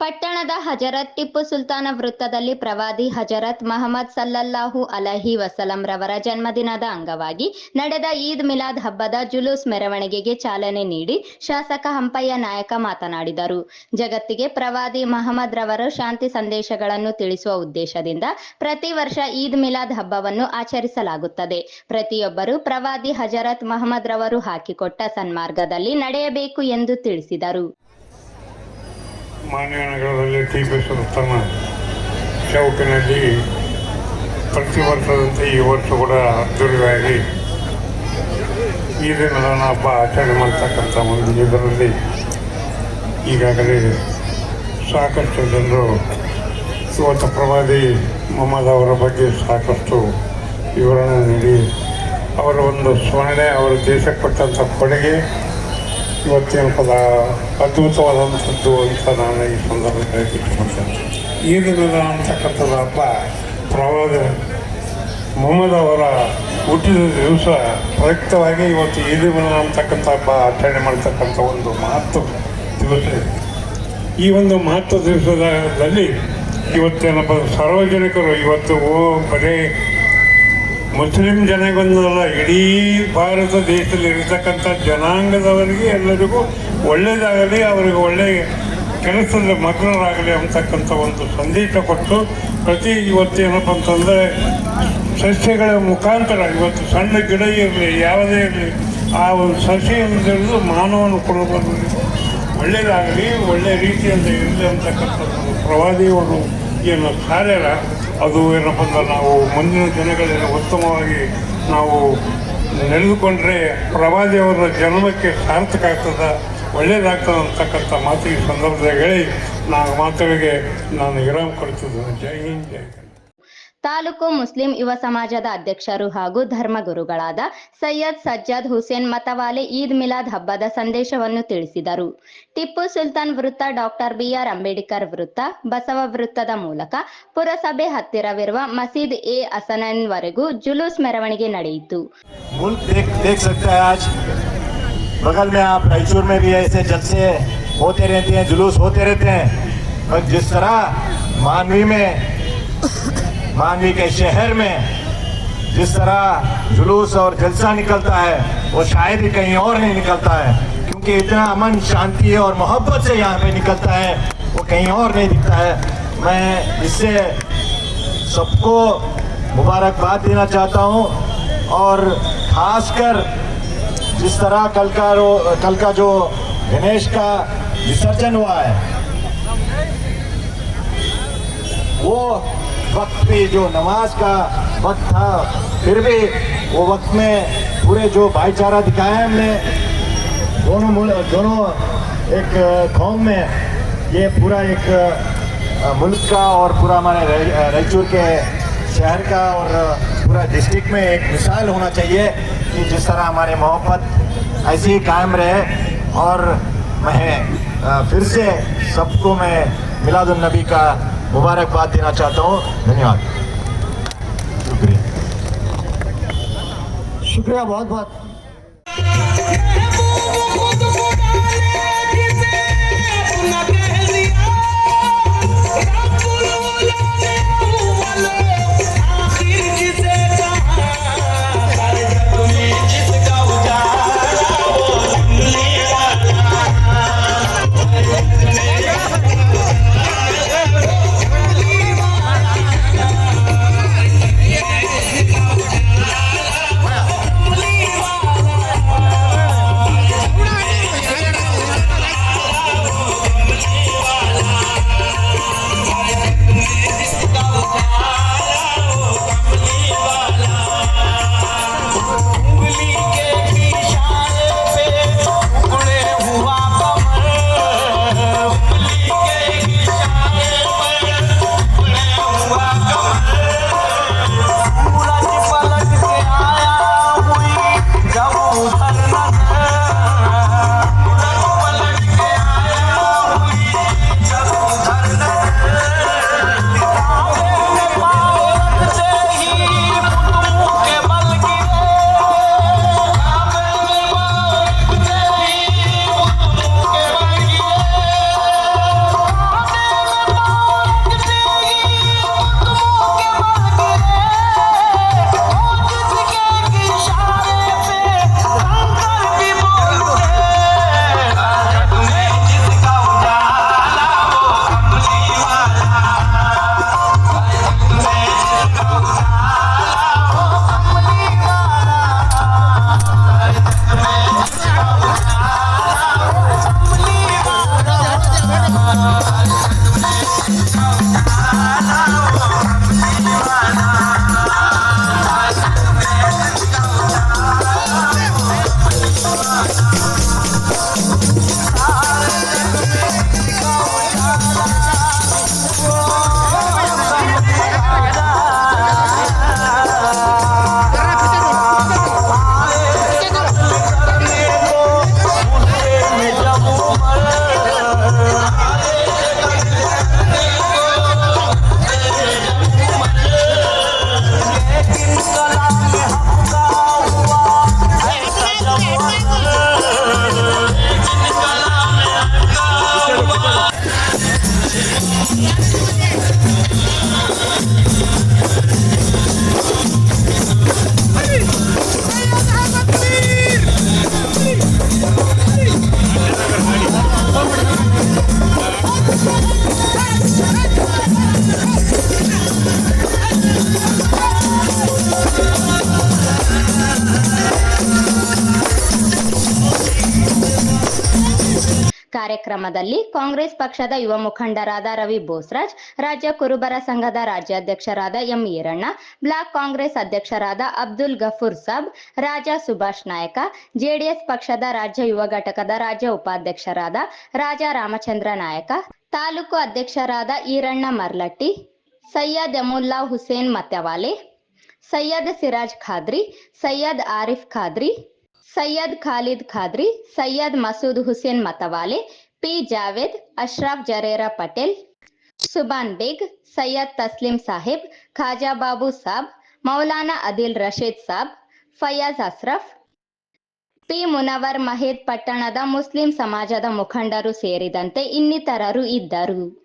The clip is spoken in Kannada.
ಪಟ್ಟಣದ ಹಜರತ್ ಟಿಪ್ಪು ಸುಲ್ತಾನ ವೃತ್ತದಲ್ಲಿ ಪ್ರವಾದಿ ಹಜರತ್ ಮಹಮ್ಮದ್ ಸಲ್ಲಲ್ಲಾಹು ಅಲೈಹಿ ವಸಲ್ಲಂ ರವರ ಜನ್ಮದಿನದ ಅಂಗವಾಗಿ ನಡೆದ ಈದ್ ಮಿಲಾದ್ ಹಬ್ಬದ ಜುಲೂಸ್ ಮೆರವಣಿಗೆಗೆ ಚಾಲನೆ ನೀಡಿ ಶಾಸಕ ಹಂಪಯ್ಯ ನಾಯಕ ಮಾತನಾಡಿದರು. ಜಗತ್ತಿಗೆ ಪ್ರವಾದಿ ಮಹಮ್ಮದ್ ರವರು ಶಾಂತಿ ಸಂದೇಶಗಳನ್ನು ತಿಳಿಸುವ ಉದ್ದೇಶದಿಂದ ಪ್ರತಿ ವರ್ಷ ಈದ್ ಮಿಲಾದ್ ಹಬ್ಬವನ್ನು ಆಚರಿಸಲಾಗುತ್ತದೆ. ಪ್ರತಿಯೊಬ್ಬರು ಪ್ರವಾದಿ ಹಜರತ್ ಮಹಮ್ಮದ್ ರವರು ಹಾಕಿಕೊಟ್ಟ ಸನ್ಮಾರ್ಗದಲ್ಲಿ ನಡೆಯಬೇಕು ಎಂದು ತಿಳಿಸಿದರು. ಮಾನ್ಯ ನಗರದಲ್ಲಿ ಟಿಪ್ಪು ಸುಲ್ತಾನ ಚೌಕಿನಲ್ಲಿ ಪ್ರತಿ ವರ್ಷದಂತೆ ಈ ವರ್ಷ ಕೂಡ ಅದ್ದೂರಿಯಾಗಿ ಈದ್ ಮಿಲಾದ್ ಹಬ್ಬ ಆಚರಣೆ ಮಾಡ್ತಕ್ಕಂಥ ಒಂದು ಇದರಲ್ಲಿ ಈಗಾಗಲೇ ಸಾಕಷ್ಟು ಜನರು ಇವತ್ತು ಪ್ರವಾದಿ ಮೊಹಮ್ಮದ್ ಅವರ ಬಗ್ಗೆ ಸಾಕಷ್ಟು ವಿವರಣೆ ನೀಡಿ ಅವರ ಒಂದು ಸ್ಮರಣೆ, ಅವರ ದೇಶಕ್ಕೆ ಕೊಟ್ಟಂಥ ಕೊಡುಗೆ ಇವತ್ತಿನ ಪದ ಅದ್ಭುತವಾದಂಥದ್ದು ಅಂತ ನಾನು ಈ ಸಂದರ್ಭದಲ್ಲಿ ಇಷ್ಟಪಡ್ತೇನೆ. ಈದ್ ಮಿಲಾದ್ ಅಂತಕ್ಕಂಥದ್ದು ಹಬ್ಬ ಪ್ರವಾದಿ ಮೊಹಮ್ಮದ್ ಅವರ ಹುಟ್ಟಿದ ದಿವಸ ಪ್ರಯುಕ್ತವಾಗಿ ಇವತ್ತು ಈದ್ ಮಿಲಾದ್ ಅಂತಕ್ಕಂಥ ಹಬ್ಬ ಆಚರಣೆ ಮಾಡ್ತಕ್ಕಂಥ ಒಂದು ಮಹತ್ವ ದಿವಸ. ಈ ಒಂದು ಮಹತ್ವ ದಿವಸದಲ್ಲಿ ಇವತ್ತೇನಪ್ಪ ಸಾರ್ವಜನಿಕರು ಇವತ್ತು ಬರೀ ಮುಸ್ಲಿಂ ಜನಗೊಂದಲ್ಲ, ಇಡೀ ಭಾರತ ದೇಶದಲ್ಲಿ ಇರತಕ್ಕಂಥ ಜನಾಂಗದವರಿಗೆ ಎಲ್ಲರಿಗೂ ಒಳ್ಳೆಯದಾಗಲಿ, ಅವರಿಗೆ ಒಳ್ಳೆಯ ಕೆಲಸದ ಮಗ್ನರಾಗಲಿ ಅಂತಕ್ಕಂಥ ಒಂದು ಸಂದೇಶ ಕೊಟ್ಟು ಪ್ರತಿ ಇವತ್ತೇನಪ್ಪ ಅಂತಂದರೆ ಸಸ್ಯಗಳ ಮುಖಾಂತರ ಇವತ್ತು ಸಣ್ಣ ಗಿಡ ಇರಲಿ ಯಾವುದೇ ಇರಲಿ ಆ ಒಂದು ಸಸ್ಯವನ್ನು ಹಿಡಿದು ಮಾನವನ ಕೊಡಬಹುದು ಒಳ್ಳೆಯದಾಗಲಿ, ಒಳ್ಳೆಯ ರೀತಿಯಿಂದ ಇರಲಿ ಅಂತಕ್ಕಂಥದ್ದು ಪ್ರವಾದಿಯವರು ಏನು ಕಾರ್ಯರ ಅದು ಏನಪ್ಪ ಅಂದ್ರೆ ನಾವು ಮುಂದಿನ ದಿನಗಳಲ್ಲಿ ಉತ್ತಮವಾಗಿ ನಾವು ನಡೆದುಕೊಂಡ್ರೆ ಪ್ರವಾದಿಯವರ ಜನ್ಮಕ್ಕೆ ಸಾರ್ಥಕ ಆಗ್ತದೆ, ಒಳ್ಳೆಯದಾಗ್ತದೆ ಅಂತಕ್ಕಂಥ ಮಾತು ಈ ಸಂದರ್ಭದಾಗ ಹೇಳಿ ಮಾತುಗಳಿಗೆ ನಾನು ವಿರಾಮ ಕೊಡ್ತಿದ್ದೇನೆ. ಜೈ ಹಿಂದ್, ಜೈ ಕನ್ನಡ. ತಾಲೂಕು ಮುಸ್ಲಿಂ ಯುವ ಸಮಾಜದ ಅಧ್ಯಕ್ಷರು ಹಾಗೂ ಧರ್ಮಗುರುಗಳಾದ ಸೈಯದ್ ಸಜ್ಜಾದ್ ಹುಸೇನ್ ಮತವಾಲೆ ಈದ್ ಮಿಲಾದ್ ಹಬ್ಬದ ಸಂದೇಶವನ್ನು ತಿಳಿಸಿದರು. ಟಿಪ್ಪು ಸುಲ್ತಾನ್ ವೃತ್ತ, ಡಾಕ್ಟರ್ BR ಅಂಬೇಡ್ಕರ್ ವೃತ್ತ, ಬಸವ ವೃತ್ತದ ಮೂಲಕ ಪುರಸಭೆ ಹತ್ತಿರವಿರುವ ಮಸೀದ್ ಎ ಹಸನೈನ್ವರೆಗೂ ಜುಲೂಸ್ ಮೆರವಣಿಗೆ ನಡೆಯಿತು. बगल में आप रायचूर में भी ऐसे जलसे होते रहते हैं, जुलूस होते रहते हैं, और जिस तरह मानवी के शहर में जिस तरह जुलूस और जलसा निकलता है वो शायद ही कहीं और नहीं निकलता है, क्योंकि इतना अमन, शांति और मोहब्बत से यहाँ पे निकलता है, वो कहीं और नहीं दिखता है। मैं इससे सबको मुबारकबाद देना चाहता हूँ, और ख़ासकर जिस तरह कल का जो गणेश का विसर्जन हुआ है वो वक्त पे जो नमाज का वक्त था, फिर भी वो वक्त में पूरे जो भाईचारा दिखाया है हमने दोनों एक कौम में, ये पूरा एक मुल्क का और पूरा हमारे रायचूर के शहर का और पूरा डिस्ट्रिक्ट में एक मिसाल होना चाहिए कि जिस तरह हमारे मोहब्बत ऐसे ही कायम रहे। और मैं फिर से सबको मैं मिलादुन नबी का मुबारकबाद देना चाहता हूँ। धन्यवाद, शुक्रिया बहुत बहुत। ಕಾರ್ಯಕ್ರಮದಲ್ಲಿ ಕಾಂಗ್ರೆಸ್ ಪಕ್ಷದ ಯುವ ಮುಖಂಡರಾದ ರವಿ ಬೋಸ್ರಾಜ್, ರಾಜ್ಯ ಕುರುಬರ ಸಂಘದ ರಾಜ್ಯಾಧ್ಯಕ್ಷರಾದ ಎಂ ಈರಣ್ಣ, ಬ್ಲಾಕ್ ಕಾಂಗ್ರೆಸ್ ಅಧ್ಯಕ್ಷರಾದ ಅಬ್ದುಲ್ ಗಫೂರ್ ಸಾಬ್, ರಾಜಾ ಸುಭಾಷ್ ನಾಯಕ, ಜೆಡಿಎಸ್ ಪಕ್ಷದ ರಾಜ್ಯ ಯುವ ಘಟಕದ ರಾಜ್ಯ ಉಪಾಧ್ಯಕ್ಷರಾದ ರಾಜಾ ರಾಮಚಂದ್ರ ನಾಯಕ, ತಾಲೂಕು ಅಧ್ಯಕ್ಷರಾದ ಈರಣ್ಣ ಮರ್ಲಟ್ಟಿ, ಸೈಯದ್ ಯಮುಲ್ಲಾ ಹುಸೇನ್ ಮತ್ಯವಾಲೆ, ಸೈಯದ್ ಸಿರಾಜ್ ಖಾದ್ರಿ, ಸೈಯದ್ ಆರಿಫ್ ಖಾದ್ರಿ, ಸೈಯದ್ ಖಾಲಿದ್ ಖಾದ್ರಿ, ಸೈಯದ್ ಮಸೂದ್ ಹುಸೇನ್ ಮತವಾಲೆ, ಪಿ ಜಾವೇದ್, ಅಶ್ರಫ್ ಜರೇರಾ ಪಟೇಲ್, ಸುಬಾನ್ ಬೇಗ್, ಸೈಯದ್ ತಸ್ಲಿಂ ಸಾಹಿಬ್, ಖಾಜಾ ಬಾಬು ಸಾಬ್, ಮೌಲಾನಾ ಅದಿಲ್ ರಶೀದ್ ಸಾಬ್, ಫಯಾಜ್ ಅಸ್ರಫ್, ಪಿ ಮುನವರ್ ಮಹೇದ್ ಪಟ್ಟಣದ ಮುಸ್ಲಿಂ ಸಮಾಜದ ಮುಖಂಡರು ಸೇರಿದಂತೆ ಇನ್ನಿತರರು ಇದ್ದರು.